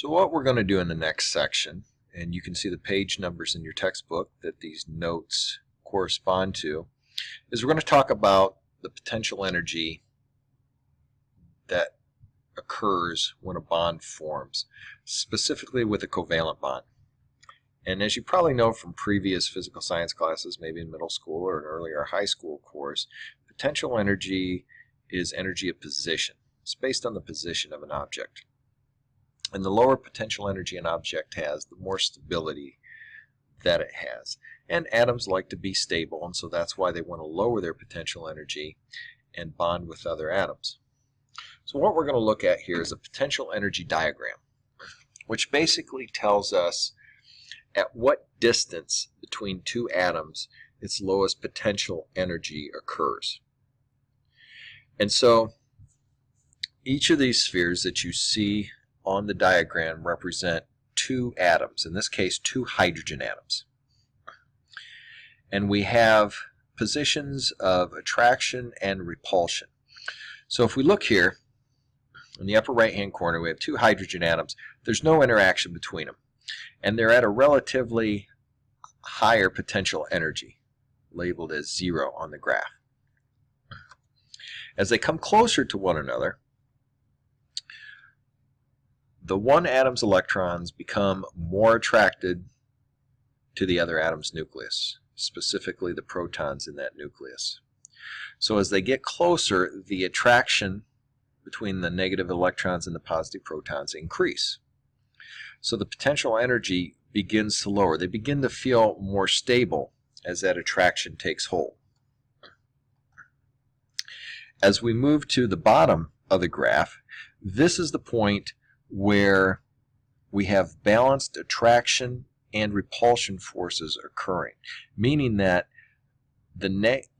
So what we're going to do in the next section, and you can see the page numbers in your textbook that these notes correspond to, is we're going to talk about the potential energy that occurs when a bond forms, specifically with a covalent bond. And as you probably know from previous physical science classes, maybe in middle school or an earlier high school course, potential energy is energy of position. It's based on the position of an object. And the lower potential energy an object has, the more stability that it has. And atoms like to be stable, and so that's why they want to lower their potential energy and bond with other atoms. So what we're going to look at here is a potential energy diagram, which basically tells us at what distance between two atoms its lowest potential energy occurs. And so each of these spheres that you see on the diagram represent two atoms, in this case two hydrogen atoms. And we have positions of attraction and repulsion. So if we look here in the upper right hand corner, we have two hydrogen atoms. There's no interaction between them, and they're at a relatively higher potential energy, labeled as 0 on the graph. As they come closer to one another, the one atom's electrons become more attracted to the other atom's nucleus, specifically the protons in that nucleus. So as they get closer, the attraction between the negative electrons and the positive protons increase. So the potential energy begins to lower. They begin to feel more stable as that attraction takes hold. As we move to the bottom of the graph, this is the point where we have balanced attraction and repulsion forces occurring, meaning that the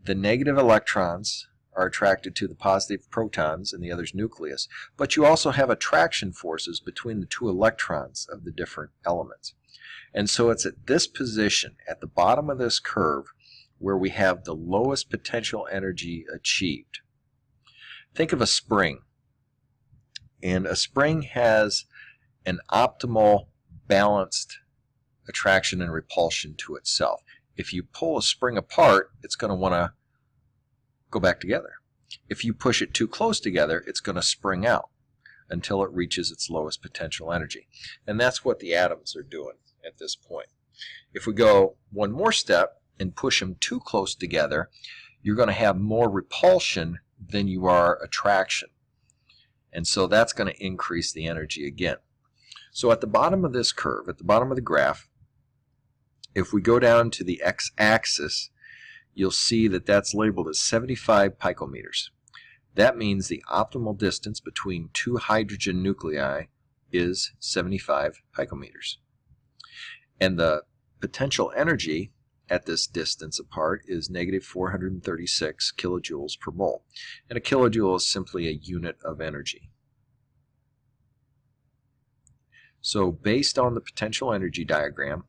negative electrons are attracted to the positive protons in the other's nucleus, but you also have attraction forces between the two electrons of the different elements. And so it's at this position, at the bottom of this curve, where we have the lowest potential energy achieved. Think of a spring. And a spring has an optimal balanced attraction and repulsion to itself. If you pull a spring apart, it's going to want to go back together. If you push it too close together, it's going to spring out until it reaches its lowest potential energy. And that's what the atoms are doing at this point. If we go one more step and push them too close together, you're going to have more repulsion than you are attraction. And so that's going to increase the energy again. So at the bottom of this curve, at the bottom of the graph, if we go down to the x-axis, you'll see that that's labeled as 75 picometers. That means the optimal distance between two hydrogen nuclei is 75 picometers. And the potential energy at this distance apart is negative 436 kilojoules per mole. And a kilojoule is simply a unit of energy. So based on the potential energy diagram,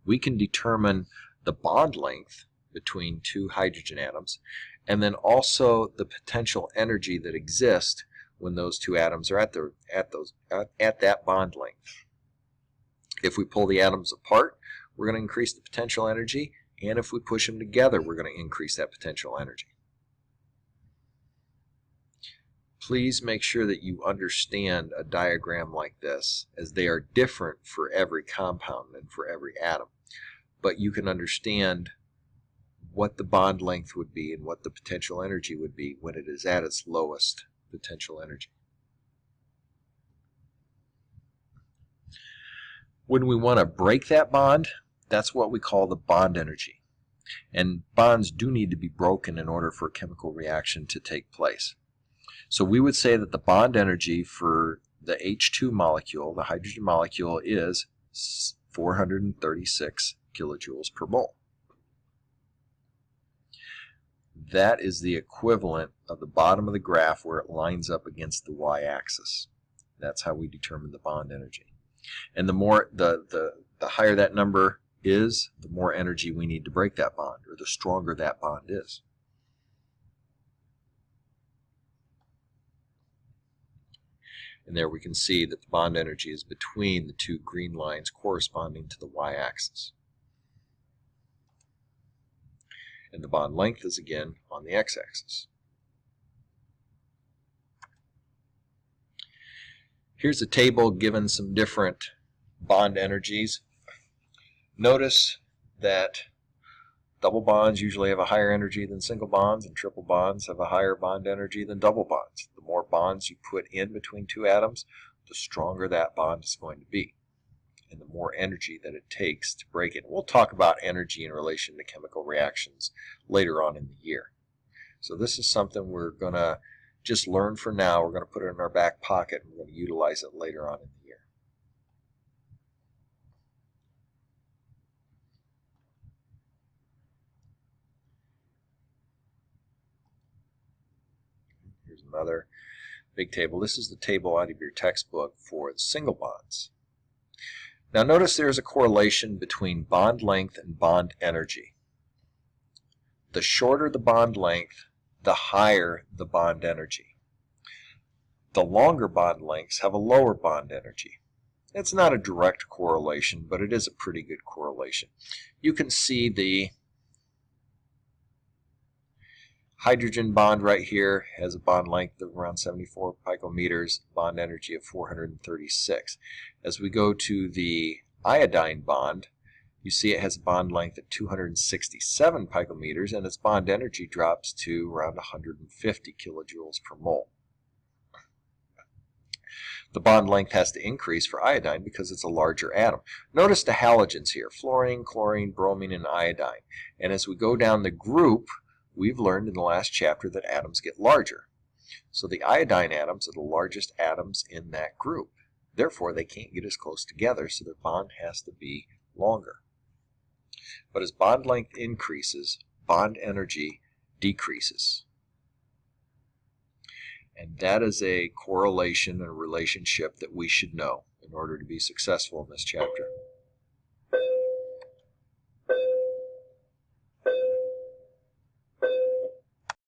we can determine the bond length between two hydrogen atoms, and then also the potential energy that exists when those two atoms are at that bond length. If we pull the atoms apart, we're going to increase the potential energy, and if we push them together, we're going to increase that potential energy. Please make sure that you understand a diagram like this, as they are different for every compound and for every atom. But you can understand what the bond length would be and what the potential energy would be when it is at its lowest potential energy. When we want to break that bond, that's what we call the bond energy. And bonds do need to be broken in order for a chemical reaction to take place. So we would say that the bond energy for the H2 molecule, the hydrogen molecule, is 436 kilojoules per mole. That is the equivalent of the bottom of the graph where it lines up against the y-axis. That's how we determine the bond energy. And the more the higher that number is, the more energy we need to break that bond, or the stronger that bond is. And there we can see that the bond energy is between the two green lines corresponding to the y-axis. And the bond length is again on the x-axis. Here's a table given some different bond energies. Notice that double bonds usually have a higher energy than single bonds, and triple bonds have a higher bond energy than double bonds. The more bonds you put in between two atoms, the stronger that bond is going to be, and the more energy that it takes to break it. We'll talk about energy in relation to chemical reactions later on in the year. So this is something we're going to just learn for now. We're going to put it in our back pocket, and we're going to utilize it later on in the year. Here's another big table. This is the table out of your textbook for the single bonds. Now notice there's a correlation between bond length and bond energy. The shorter the bond length, the higher the bond energy. The longer bond lengths have a lower bond energy. It's not a direct correlation, but it is a pretty good correlation. You can see the hydrogen bond right here has a bond length of around 74 picometers, bond energy of 436. As we go to the iodine bond, you see it has a bond length of 267 picometers, and its bond energy drops to around 150 kilojoules per mole. The bond length has to increase for iodine because it's a larger atom. Notice the halogens here, fluorine, chlorine, bromine, and iodine. And as we go down the group, we've learned in the last chapter that atoms get larger. So the iodine atoms are the largest atoms in that group. Therefore, they can't get as close together, so their bond has to be longer. But as bond length increases, bond energy decreases. And that is a correlation and a relationship that we should know in order to be successful in this chapter.